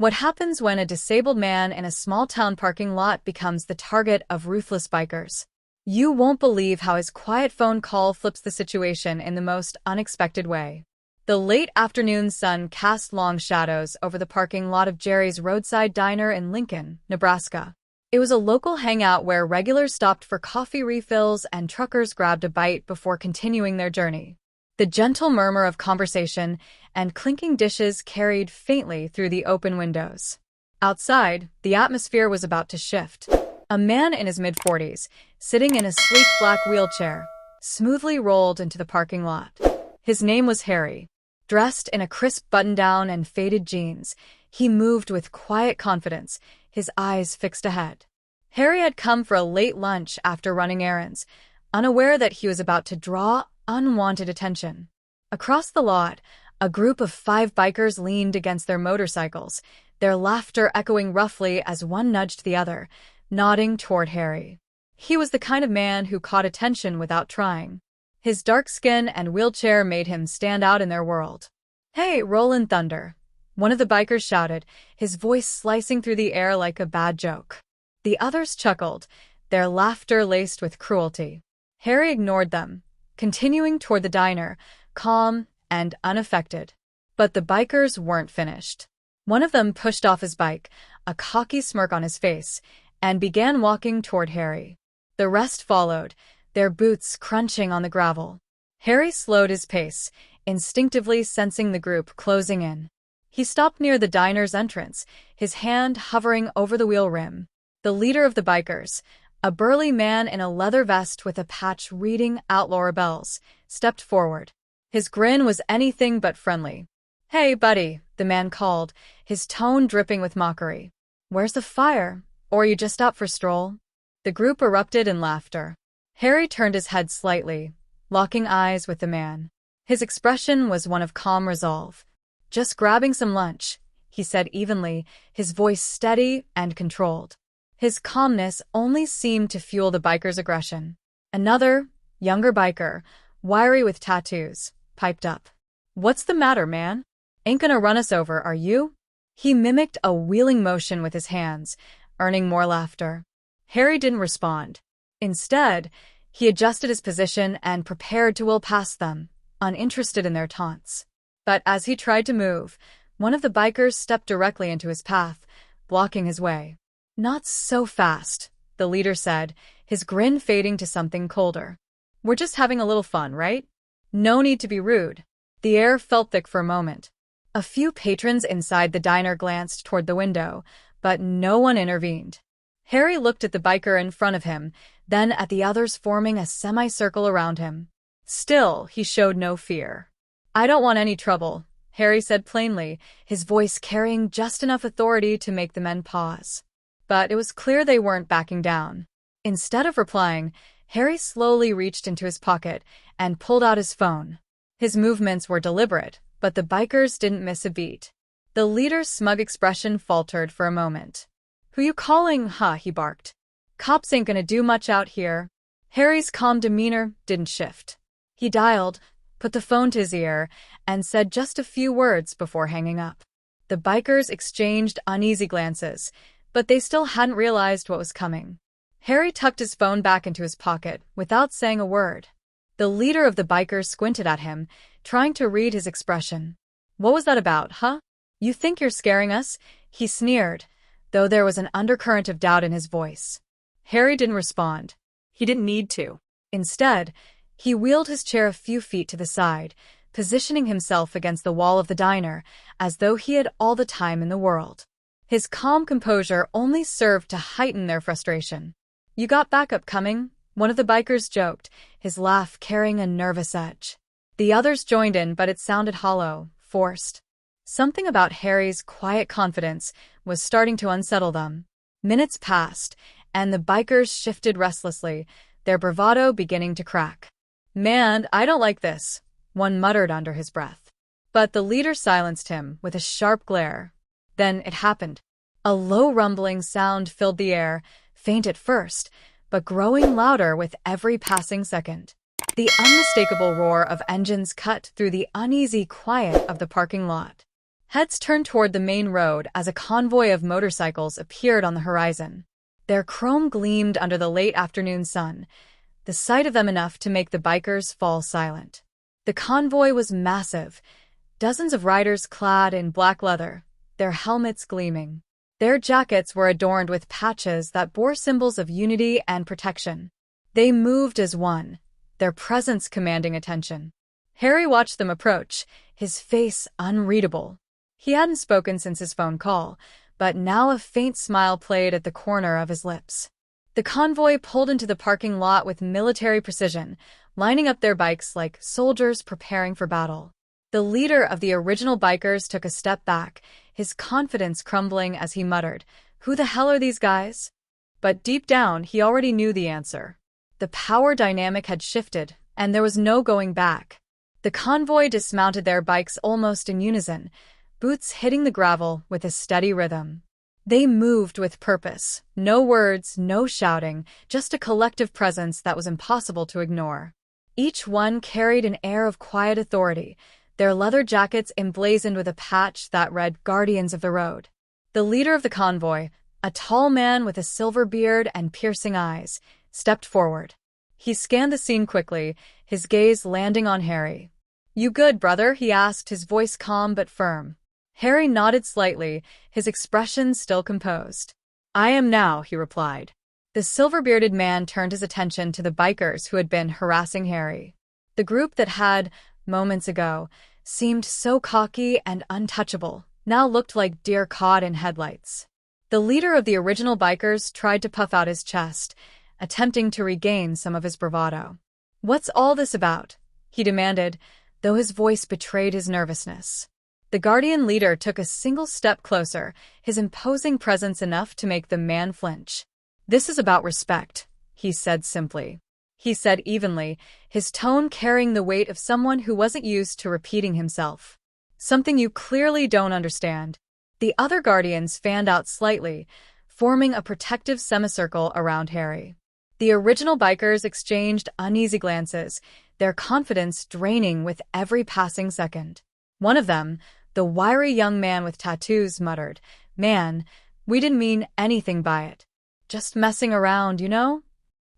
What happens when a disabled man in a small-town parking lot becomes the target of ruthless bikers? You won't believe how his quiet phone call flips the situation in the most unexpected way. The late afternoon sun cast long shadows over the parking lot of Jerry's roadside diner in Lincoln, Nebraska. It was a local hangout where regulars stopped for coffee refills and truckers grabbed a bite before continuing their journey. The gentle murmur of conversation and clinking dishes carried faintly through the open windows. Outside, the atmosphere was about to shift. A man in his mid-40s, sitting in a sleek black wheelchair, smoothly rolled into the parking lot. His name was Harry. Dressed in a crisp button-down and faded jeans, he moved with quiet confidence, his eyes fixed ahead. Harry had come for a late lunch after running errands, unaware that he was about to draw unwanted attention. Across the lot, a group of 5 bikers leaned against their motorcycles, their laughter echoing roughly as one nudged the other, nodding toward Harry. He was the kind of man who caught attention without trying. His dark skin and wheelchair made him stand out in their world. "Hey, Rollin' Thunder," one of the bikers shouted, his voice slicing through the air like a bad joke. The others chuckled, their laughter laced with cruelty. Harry ignored them, continuing toward the diner, calm and unaffected. But the bikers weren't finished. One of them pushed off his bike, a cocky smirk on his face, and began walking toward Harry. The rest followed, their boots crunching on the gravel. Harry slowed his pace, instinctively sensing the group closing in. He stopped near the diner's entrance, his hand hovering over the wheel rim. The leader of the bikers, a burly man in a leather vest with a patch reading Outlaw Rebels, stepped forward. His grin was anything but friendly. "Hey, buddy," the man called, his tone dripping with mockery. "Where's the fire? Or are you just out for a stroll?" The group erupted in laughter. Harry turned his head slightly, locking eyes with the man. His expression was one of calm resolve. "Just grabbing some lunch," he said evenly, his voice steady and controlled. His calmness only seemed to fuel the biker's aggression. Another, younger biker, wiry with tattoos, piped up. "What's the matter, man? Ain't gonna run us over, are you?" He mimicked a wheeling motion with his hands, earning more laughter. Harry didn't respond. Instead, he adjusted his position and prepared to wheel past them, uninterested in their taunts. But as he tried to move, one of the bikers stepped directly into his path, blocking his way. "Not so fast," the leader said, his grin fading to something colder. "We're just having a little fun, right? No need to be rude." The air felt thick for a moment. A few patrons inside the diner glanced toward the window, but no one intervened. Harry looked at the biker in front of him, then at the others forming a semicircle around him. Still, he showed no fear. "I don't want any trouble," Harry said plainly, his voice carrying just enough authority to make the men pause. But it was clear they weren't backing down. Instead of replying, Harry slowly reached into his pocket and pulled out his phone. His movements were deliberate, but the bikers didn't miss a beat. The leader's smug expression faltered for a moment. "Who you calling, huh?" he barked. "Cops ain't gonna do much out here." Harry's calm demeanor didn't shift. He dialed, put the phone to his ear, and said just a few words before hanging up. The bikers exchanged uneasy glances, but they still hadn't realized what was coming. Harry tucked his phone back into his pocket without saying a word. The leader of the bikers squinted at him, trying to read his expression. "What was that about, huh? You think you're scaring us?" he sneered, though there was an undercurrent of doubt in his voice. Harry didn't respond. He didn't need to. Instead, he wheeled his chair a few feet to the side, positioning himself against the wall of the diner, as though he had all the time in the world. His calm composure only served to heighten their frustration. "You got backup coming?" one of the bikers joked, his laugh carrying a nervous edge. The others joined in, but it sounded hollow, forced. Something about Harry's quiet confidence was starting to unsettle them. Minutes passed, and the bikers shifted restlessly, their bravado beginning to crack. "Man, I don't like this," one muttered under his breath. But the leader silenced him with a sharp glare. Then it happened. A low rumbling sound filled the air, faint at first, but growing louder with every passing second. The unmistakable roar of engines cut through the uneasy quiet of the parking lot. Heads turned toward the main road as a convoy of motorcycles appeared on the horizon. Their chrome gleamed under the late afternoon sun, the sight of them enough to make the bikers fall silent. The convoy was massive, dozens of riders clad in black leather, their helmets gleaming. Their jackets were adorned with patches that bore symbols of unity and protection. They moved as one, their presence commanding attention. Harry watched them approach, his face unreadable. He hadn't spoken since his phone call, but now a faint smile played at the corner of his lips. The convoy pulled into the parking lot with military precision, lining up their bikes like soldiers preparing for battle. The leader of the original bikers took a step back, his confidence crumbling as he muttered, "Who the hell are these guys?" But deep down, he already knew the answer. The power dynamic had shifted, and there was no going back. The convoy dismounted their bikes almost in unison, boots hitting the gravel with a steady rhythm. They moved with purpose, no words, no shouting, just a collective presence that was impossible to ignore. Each one carried an air of quiet authority, their leather jackets emblazoned with a patch that read Guardians of the Road. The leader of the convoy, a tall man with a silver beard and piercing eyes, stepped forward. He scanned the scene quickly, his gaze landing on Harry. "You good, brother?" he asked, his voice calm but firm. Harry nodded slightly, his expression still composed. "I am now," he replied. The silver-bearded man turned his attention to the bikers who had been harassing Harry. The group that had, moments ago, seemed so cocky and untouchable, now looked like deer caught in headlights. The leader of the original bikers tried to puff out his chest, attempting to regain some of his bravado. "What's all this about?" he demanded, though his voice betrayed his nervousness. The Guardian leader took a single step closer, his imposing presence enough to make the man flinch. "This is about respect," he said simply. He said evenly, his tone carrying the weight of someone who wasn't used to repeating himself. "Something you clearly don't understand." The other Guardians fanned out slightly, forming a protective semicircle around Harry. The original bikers exchanged uneasy glances, their confidence draining with every passing second. One of them, the wiry young man with tattoos, muttered, "Man, we didn't mean anything by it. Just messing around, you know?"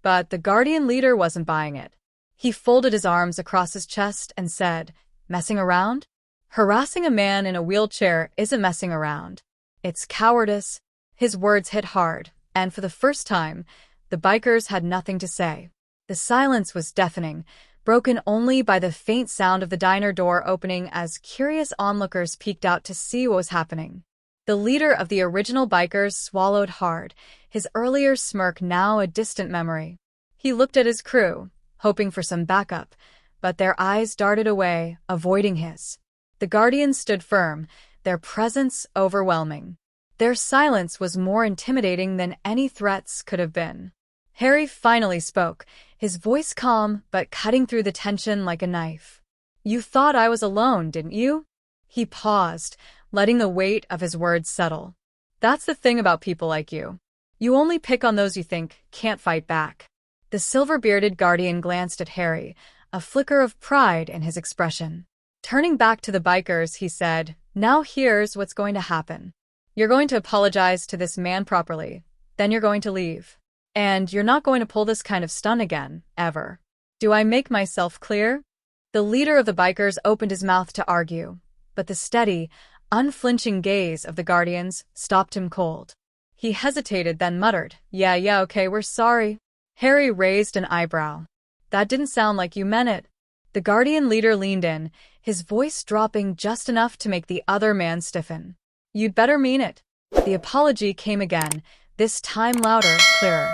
But the Guardian leader wasn't buying it. He folded his arms across his chest and said, "Messing around? Harassing a man in a wheelchair isn't messing around. It's cowardice." His words hit hard, and for the first time, the bikers had nothing to say. The silence was deafening, broken only by the faint sound of the diner door opening as curious onlookers peeked out to see what was happening. The leader of the original bikers swallowed hard, his earlier smirk now a distant memory. He looked at his crew, hoping for some backup, but their eyes darted away, avoiding his. The Guardians stood firm, their presence overwhelming. Their silence was more intimidating than any threats could have been. Harry finally spoke, his voice calm but cutting through the tension like a knife. "You thought I was alone, didn't you?" He paused, letting the weight of his words settle. "That's the thing about people like you. You only pick on those you think can't fight back." The silver-bearded Guardian glanced at Harry, a flicker of pride in his expression. Turning back to the bikers, he said, "Now here's what's going to happen. You're going to apologize to this man properly, then you're going to leave. And you're not going to pull this kind of stunt again, ever. Do I make myself clear?" The leader of the bikers opened his mouth to argue, but the steady, unflinching gaze of the Guardians stopped him cold. He hesitated, then muttered, Yeah, okay, we're sorry." Harry raised an eyebrow. "That didn't sound like you meant it." The Guardian leader leaned in, his voice dropping just enough to make the other man stiffen. "You'd better mean it." The apology came again, this time louder, clearer.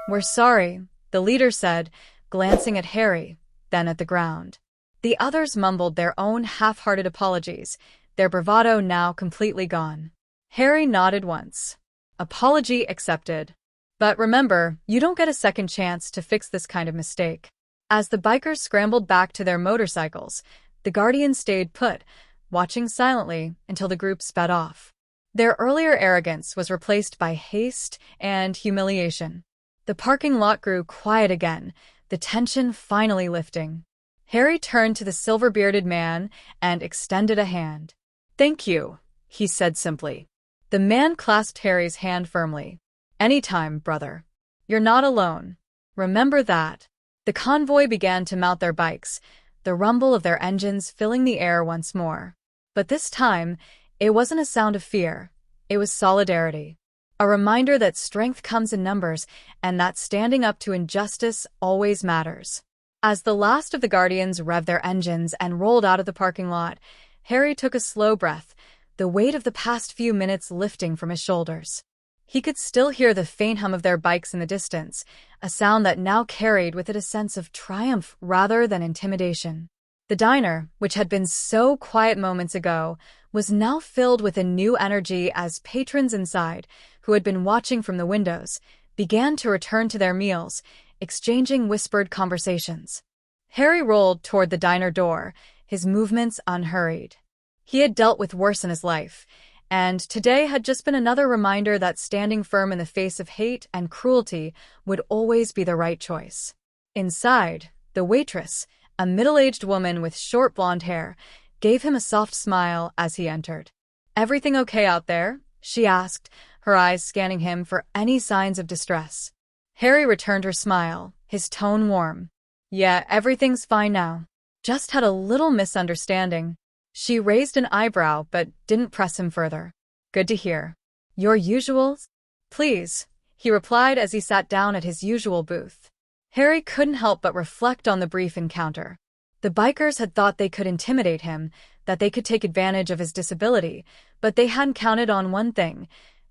"We're sorry," the leader said, glancing at Harry, then at the ground. The others mumbled their own half-hearted apologies, their bravado now completely gone. Harry nodded once. Apology accepted. "But remember, you don't get a second chance to fix this kind of mistake." As the bikers scrambled back to their motorcycles, the Guardians stayed put, watching silently until the group sped off. Their earlier arrogance was replaced by haste and humiliation. The parking lot grew quiet again, the tension finally lifting. Harry turned to the silver-bearded man and extended a hand. "Thank you," he said simply. The man clasped Harry's hand firmly. Anytime, brother. You're not alone. Remember that. The convoy began to mount their bikes, the rumble of their engines filling the air once more. But this time, it wasn't a sound of fear. It was solidarity. A reminder that strength comes in numbers and that standing up to injustice always matters. As the last of the Guardians revved their engines and rolled out of the parking lot, Harry took a slow breath, the weight of the past few minutes lifting from his shoulders. He could still hear the faint hum of their bikes in the distance, a sound that now carried with it a sense of triumph rather than intimidation. The diner, which had been so quiet moments ago, was now filled with a new energy as patrons inside, who had been watching from the windows, began to return to their meals, exchanging whispered conversations. Harry rolled toward the diner door, his movements unhurried. He had dealt with worse in his life, and today had just been another reminder that standing firm in the face of hate and cruelty would always be the right choice. Inside, the waitress, a middle-aged woman with short blonde hair, gave him a soft smile as he entered. "Everything okay out there?" she asked, her eyes scanning him for any signs of distress. Harry returned her smile, his tone warm. "Yeah, everything's fine now. Just had a little misunderstanding." She raised an eyebrow but didn't press him further. "Good to hear. Your usuals?" "Please," he replied as he sat down at his usual booth. Harry couldn't help but reflect on the brief encounter. The bikers had thought they could intimidate him, that they could take advantage of his disability, but they hadn't counted on one thing.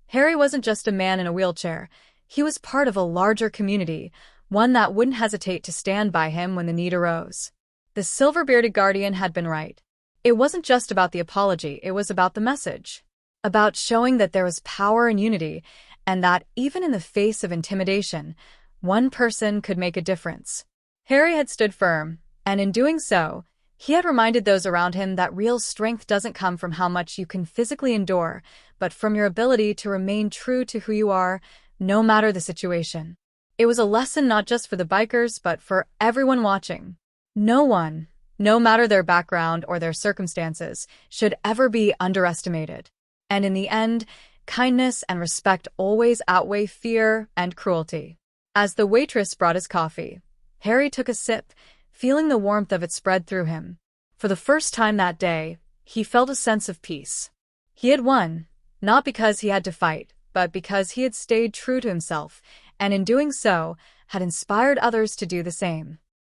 Harry wasn't just a man in a wheelchair. He was part of a larger community, one that wouldn't hesitate to stand by him when the need arose. The silver-bearded guardian had been right. It wasn't just about the apology, it was about the message. About showing that there was power in unity, and that even in the face of intimidation, one person could make a difference. Harry had stood firm, and in doing so, he had reminded those around him that real strength doesn't come from how much you can physically endure, but from your ability to remain true to who you are, no matter the situation. It was a lesson not just for the bikers, but for everyone watching. No one, no matter their background or their circumstances, should ever be underestimated. And in the end, kindness and respect always outweigh fear and cruelty. As the waitress brought his coffee, Harry took a sip, feeling the warmth of it spread through him. For the first time that day, he felt a sense of peace. He had won, not because he had to fight, but because he had stayed true to himself, and in doing so, had inspired others to do the same.